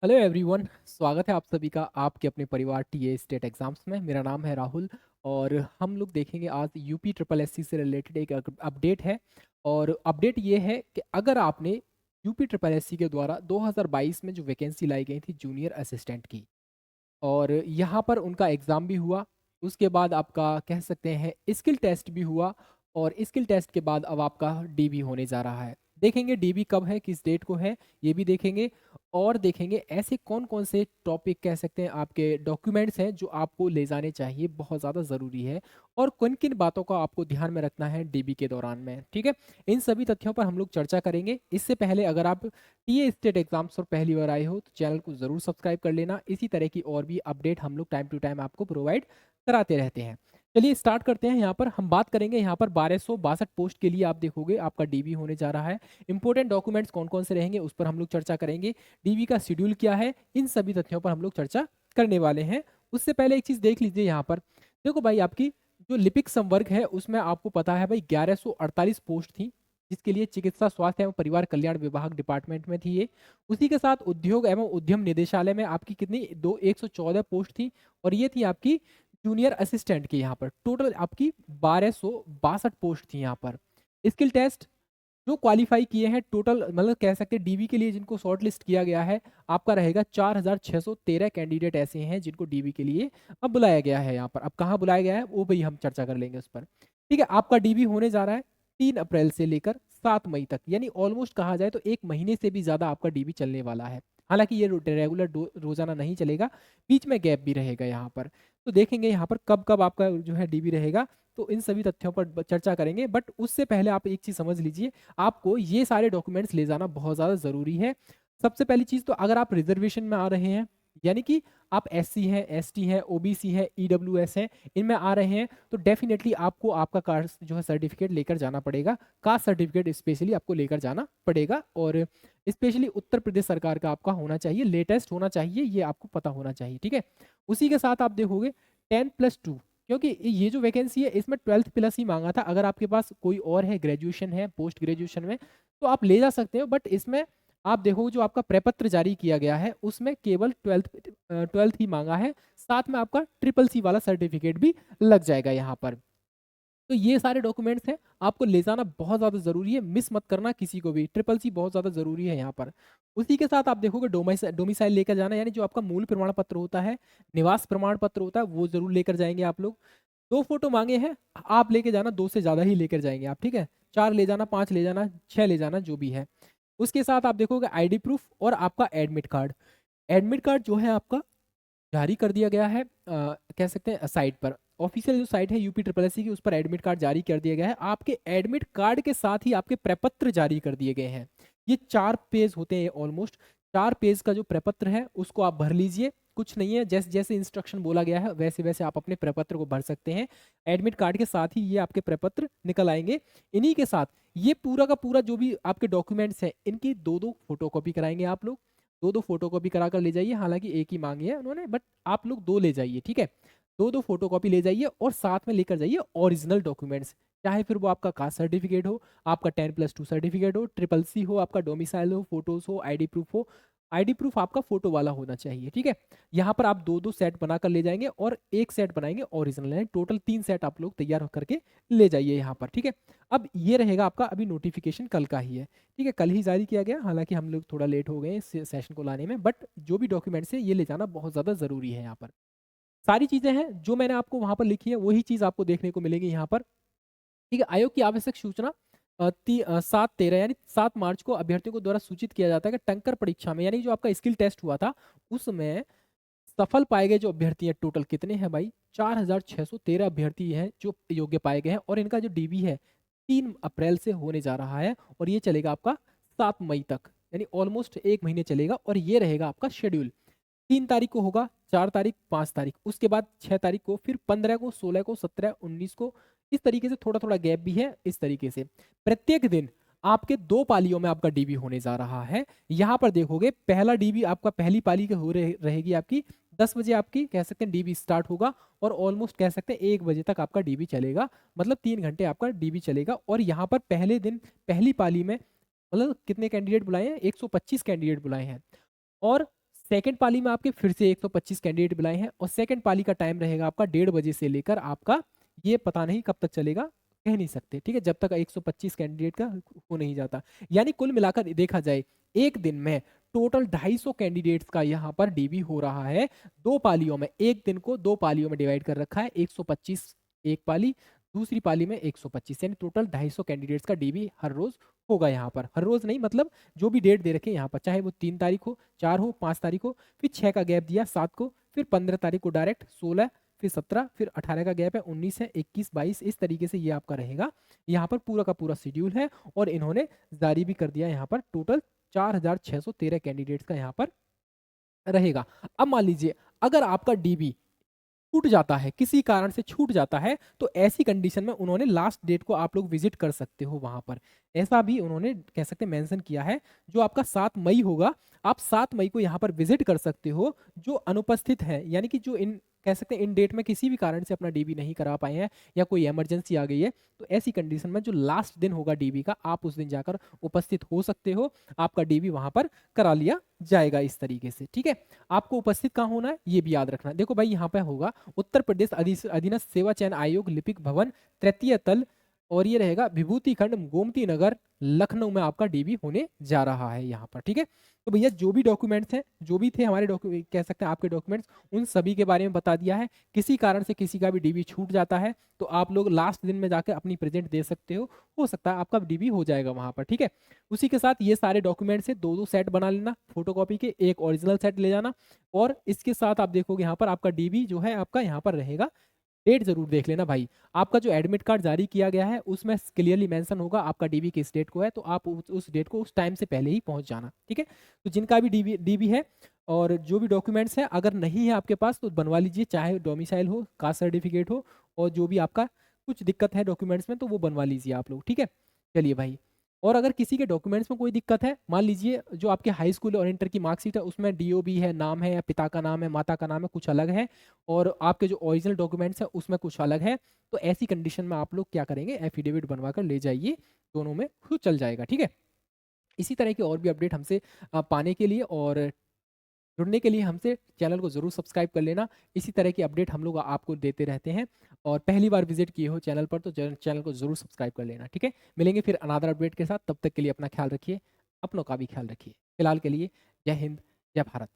Hello everyone, स्वागत है आप सभी का आपके अपने परिवार टीए स्टेट एग्जाम्स में। मेरा नाम है राहुल और हम लोग देखेंगे आज यूपी ट्रिपल एससी से रिलेटेड एक अपडेट है। और अपडेट ये है कि अगर आपने यूपी ट्रिपल एससी के द्वारा 2022 में जो वैकेंसी लाई गई थी जूनियर असिस्टेंट की, और यहाँ पर उनका एग्ज़ाम भी हुआ। उसके बाद आपका कह सकते हैं स्किल टेस्ट भी हुआ, और स्किल टेस्ट के बाद अब आपका डीबी होने जा रहा है। देखेंगे डीबी कब है, किस डेट को है, ये भी देखेंगे। और देखेंगे ऐसे कौन कौन से टॉपिक कह सकते हैं आपके डॉक्यूमेंट्स हैं जो आपको ले जाने चाहिए, बहुत ज़्यादा ज़रूरी है, और किन किन बातों का आपको ध्यान में रखना है डीबी के दौरान में। ठीक है, इन सभी तथ्यों पर हम लोग चर्चा करेंगे। इससे पहले अगर आप टीए स्टेट एग्जाम्स पर पहली बार आए हो तो चैनल को ज़रूर सब्सक्राइब कर लेना। इसी तरह की और भी अपडेट हम लोग टाइम टू टाइम आपको प्रोवाइड कराते रहते हैं। चलिए स्टार्ट करते हैं। यहाँ पर हम बात करेंगे, यहाँ पर 1262 पोस्ट के लिए आप देखोगे आपका डीबी होने जा रहा है। इंपॉर्टेंट डॉक्यूमेंट्स कौन कौन से रहेंगे उस पर हम लोग चर्चा करेंगे। डीबी का शेड्यूल क्या है, इन सभी तथ्यों पर हम लोग चर्चा करने वाले हैं। उससे पहले एक चीज़ देख लीजिए, यहाँ पर देखो भाई, आपकी जो लिपिक संवर्ग है उसमें आपको पता है भाई 1148 पोस्ट थी, जिसके लिए चिकित्सा स्वास्थ्य एवं परिवार कल्याण विभाग डिपार्टमेंट में थी ये। उसी के साथ उद्योग एवं उद्यम निदेशालय में आपकी कितनी 114 पोस्ट थी, और ये थी आपकी जूनियर असिस्टेंट की। यहाँ पर टोटल आपकी 1262 पोस्ट थी यहाँ पर। स्किल टेस्ट जो क्वालिफाई किए हैं टोटल, मतलब कह सकते हैं डीबी के लिए जिनको शॉर्ट लिस्ट किया गया है, आपका रहेगा 4613 कैंडिडेट ऐसे हैं जिनको डीबी के लिए अब बुलाया गया है। यहाँ पर अब कहाँ बुलाया गया है वो भी हम चर्चा कर लेंगे उस पर। ठीक है, आपका डीबी होने जा रहा है 3 अप्रैल से लेकर 7 मई तक, यानी ऑलमोस्ट कहा जाए तो 1 महीने से भी ज़्यादा आपका डीबी चलने वाला है। हालांकि ये रेगुलर रोजाना नहीं चलेगा, बीच में गैप भी रहेगा यहाँ पर। तो देखेंगे यहाँ पर कब कब आपका जो है डीबी रहेगा, तो इन सभी तथ्यों पर चर्चा करेंगे। बट उससे पहले आप एक चीज़ समझ लीजिए, आपको ये सारे डॉक्यूमेंट्स ले जाना बहुत ज़्यादा ज़रूरी है। सबसे पहली चीज़ तो अगर आप रिजर्वेशन में आ रहे हैं, यानी कि आप एससी हैं, एसटी हैं, ओबीसी हैं, ईडब्ल्यूएस हैं, इनमें आ रहे हैं, तो डेफिनेटली आपको आपका कास्ट जो है सर्टिफिकेट लेकर जाना पड़ेगा। कास्ट सर्टिफिकेट स्पेशली आपको लेकर जाना पड़ेगा, और स्पेशली उत्तर प्रदेश सरकार का आपका होना चाहिए, लेटेस्ट होना चाहिए, ये आपको पता होना चाहिए। ठीक है, उसी के साथ आप देखोगे 10+2, क्योंकि ये जो वैकेंसी है इसमें 12+ ही मांगा था। अगर आपके पास कोई और है, ग्रेजुएशन है, पोस्ट ग्रेजुएशन में, तो आप ले जा सकते हो। बट इसमें आप देखो जो आपका प्रपत्र जारी किया गया है उसमें केवल ट्वेल्थ ही मांगा है। साथ में आपका ट्रिपल सी वाला सर्टिफिकेट भी लग जाएगा यहाँ पर। तो ये सारे डॉक्यूमेंट्स हैं, आपको ले जाना बहुत ज़्यादा ज़रूरी है, मिस मत करना किसी को भी। ट्रिपल सी बहुत ज़्यादा ज़रूरी है यहाँ पर। उसी के साथ आप देखोगे डोमिसाइल लेकर जाना, यानी जो आपका मूल प्रमाण पत्र होता है, निवास प्रमाण पत्र होता है, वो जरूर लेकर जाएंगे आप लोग। 2 फोटो मांगे हैं, आप लेके जाना 2 से ज़्यादा ही लेकर जाएंगे आप। ठीक है, 4 ले जाना, 5 ले जाना, 6 ले जाना, जो भी है। उसके साथ आप देखोगे आईडी प्रूफ और आपका एडमिट कार्ड। एडमिट कार्ड जो है आपका जारी कर दिया गया है, कह सकते हैं साइट पर, ऑफिशियल जो साइट है यूपी ट्रिपल एस सी की, उस पर एडमिट कार्ड जारी कर दिया गया है। आपके एडमिट कार्ड के साथ ही आपके प्रपत्र जारी कर दिए गए हैं। ये 4 पेज होते हैं ऑलमोस्ट। 4 पेज का जो प्रपत्र है उसको आप भर लीजिए। कुछ नहीं है, जैसे जैसे इंस्ट्रक्शन बोला गया है वैसे वैसे आप अपने प्रपत्र को भर सकते हैं। एडमिट कार्ड के साथ ही ये आपके प्रपत्र निकल आएंगे। इन्हीं के साथ ये पूरा का पूरा जो भी आपके डॉक्यूमेंट्स हैं, इनकी 2-2 फोटोकॉपी कराएंगे आप लोग। 2-2 फोटोकॉपी करा कर ले जाइए। हालांकि एक ही मांगी है उन्होंने, बट आप लोग 2 ले जाइए। ठीक है, 2-2 फोटोकॉपी ले जाइए, और साथ में लेकर जाइए ओरिजिनल डॉक्यूमेंट्स। चाहे फिर वो आपका कास्ट सर्टिफिकेट हो, आपका 10+2 सर्टिफिकेट हो, ट्रिपल सी हो, आपका डोमिसाइल हो, फोटोज हो, आईडी प्रूफ हो। आईडी प्रूफ आपका फोटो वाला होना चाहिए। ठीक है, यहाँ पर आप 2-2 सेट बनाकर ले जाएंगे, और एक सेट बनाएंगे ओरिजिनल है। टोटल 3 सेट आप लोग तैयार करके ले जाइए यहाँ पर। ठीक है, अब ये रहेगा आपका, अभी नोटिफिकेशन कल का ही है। ठीक है, कल ही जारी किया गया, हालांकि हम लोग थोड़ा लेट हो गए इस सेशन को लाने में। बट जो भी डॉक्यूमेंट्स है ये ले जाना बहुत ज़्यादा ज़रूरी है। यहाँ पर सारी चीज़ें हैं जो मैंने आपको वहाँ पर लिखी है, वही चीज़ आपको देखने को मिलेगी यहाँ पर। ठीक है, आयोग की आवश्यक सूचना 7/13 यानी 7 मार्च को अभ्यर्थियों को द्वारा सूचित किया जाता है कि टंकर परीक्षा में, यानी जो आपका स्किल टेस्ट हुआ था उसमें सफल पाए गए जो अभ्यर्थी हैं, टोटल कितने हैं भाई, 4613 अभ्यर्थी हैं जो योग्य पाए गए हैं। और इनका जो डीबी है 3 अप्रैल से होने जा रहा है, और ये चलेगा आपका 7 मई तक, यानी ऑलमोस्ट 1 महीने चलेगा। और ये रहेगा आपका शेड्यूल। 3 तारीख को होगा, 4 तारीख, 5 तारीख, उसके बाद 6 तारीख को, फिर 15 को, 16 को, 17, 19 को। इस तरीके से थोड़ा थोड़ा गैप भी है। इस तरीके से प्रत्येक दिन आपके 2 पालियों में आपका डीबी होने जा रहा है। यहाँ पर देखोगे पहला डीबी आपका, पहली पाली के रहेगी आपकी 10 बजे, आपकी कह सकते हैं डीबी स्टार्ट होगा, और ऑलमोस्ट कह सकते हैं 1 बजे तक आपका डीबी चलेगा। मतलब 3 घंटे आपका डीबी चलेगा। और यहाँ पर पहले दिन पहली पाली में मतलब कितने कैंडिडेट बुलाए हैं, 125 कैंडिडेट बुलाए हैं। और सेकंड पाली में आपके फिर से 125 कैंडिडेट बुलाए हैं और सेकंड पाली का टाइम रहेगा आपका 1:30 बजे से लेकर आपका, ये पता नहीं कब तक चलेगा, कह नहीं सकते, ठीक है, जब तक 125 कैंडिडेट का हो नहीं जाता। यानी कुल मिलाकर देखा जाए एक दिन में टोटल 250 कैंडिडेट्स का यहाँ पर डीबी हो रहा है, दो पालियों में, एक दिन को दो पालियों में डिवाइड कर रखा है, 125 एक पाली, दूसरी पाली में 125, यानी टोटल 250 कैंडिडेट्स का डीबी हर रोज होगा यहाँ पर, हर रोज नहीं मतलब जो भी डेट दे रखे हैं यहाँ पर, चाहे वो 3 तारीख हो, 4 हो, 5 तारीख हो, फिर 6 का गैप दिया, 7 को, फिर 15 तारीख को डायरेक्ट, 16, फिर 17, फिर 18 का गैप है, 19 है, 21, 22, इस तरीके से ये आपका रहेगा। यहाँ पर पूरा का पूरा शेड्यूल है और इन्होंने जारी भी कर दिया यहाँ पर, टोटल 4613 कैंडिडेट्स का यहाँ पर रहेगा। अब मान लीजिए अगर आपका डीबी छूट जाता है, किसी कारण से छूट जाता है, तो ऐसी कंडीशन में उन्होंने लास्ट डेट को आप लोग विजिट कर सकते हो वहां पर, ऐसा भी उन्होंने कह सकते हैं मेंशन किया है। जो आपका 7 मई होगा, आप 7 मई को यहाँ पर विजिट कर सकते हो, जो अनुपस्थित है, यानी कि जो इन कह सकते हैं इन डेट में किसी भी कारण से अपना डीबी नहीं करा पाए हैं या कोई इमरजेंसी आ गई है, तो ऐसी कंडीशन में जो लास्ट दिन होगा डीबी का, आप उस दिन जाकर उपस्थित हो सकते हो, आपका डीबी वहां पर करा लिया जाएगा इस तरीके से, ठीक है। आपको उपस्थित कहाँ होना है ये भी याद रखना। देखो भाई यहाँ पे होगा उत्तर प्रदेश अधीनस्थ सेवा चयन आयोग लिपिक भवन, तृतीय तल, और ये रहेगा विभूति खंड, गोमती नगर, लखनऊ में आपका डीबी होने जा रहा है यहाँ पर, ठीक है। तो भैया जो भी डॉक्यूमेंट्स हैं, जो भी थे हमारे डॉक्यूमेंट, कह सकते हैं आपके डॉक्यूमेंट्स, उन सभी के बारे में बता दिया है। किसी कारण से किसी का भी डीबी छूट जाता है तो आप लोग लास्ट दिन में जाकर अपनी प्रेजेंट दे सकते हो सकता है आपका डीबी हो जाएगा वहां पर, ठीक है। उसी के साथ ये सारे डॉक्यूमेंट्स से दो दो सेट बना लेना फोटोकॉपी के, एक ओरिजिनल सेट ले जाना, और इसके साथ आप देखोगे यहाँ पर आपका डीबी जो है आपका यहाँ पर रहेगा। डेट जरूर देख लेना भाई, आपका जो एडमिट कार्ड जारी किया गया है उसमें क्लियरली मेंशन होगा आपका डीबी किस डेट को है, तो आप उस डेट को उस टाइम से पहले ही पहुंच जाना, ठीक है। तो जिनका भी डीबी डीबी है और जो भी डॉक्यूमेंट्स है अगर नहीं है आपके पास तो बनवा लीजिए, चाहे डोमिसाइल हो, कास्ट सर्टिफिकेट हो, और जो भी आपका कुछ दिक्कत है डॉक्यूमेंट्स में तो वो बनवा लीजिए आप लोग, ठीक है। चलिए भाई, और अगर किसी के डॉक्यूमेंट्स में कोई दिक्कत है, मान लीजिए जो आपके हाई स्कूल और इंटर की मार्कशीट है उसमें डीओबी है, नाम है, या पिता का नाम है, माता का नाम है, कुछ अलग है, और आपके जो ओरिजिनल डॉक्यूमेंट्स है उसमें कुछ अलग है, तो ऐसी कंडीशन में आप लोग क्या करेंगे, एफिडेविट बनवा कर ले जाइए, दोनों में खुद चल जाएगा, ठीक है। इसी तरह की और भी अपडेट हमसे पाने के लिए और जुड़ने के लिए हमसे चैनल को जरूर सब्सक्राइब कर लेना। इसी तरह की अपडेट हम लोग आपको देते रहते हैं, और पहली बार विजिट किए हो चैनल पर तो चैनल को जरूर सब्सक्राइब कर लेना, ठीक है। मिलेंगे फिर अनादर अपडेट के साथ, तब तक के लिए अपना ख्याल रखिए, अपनों का भी ख्याल रखिए। फिलहाल के लिए जय हिंद, जय भारत।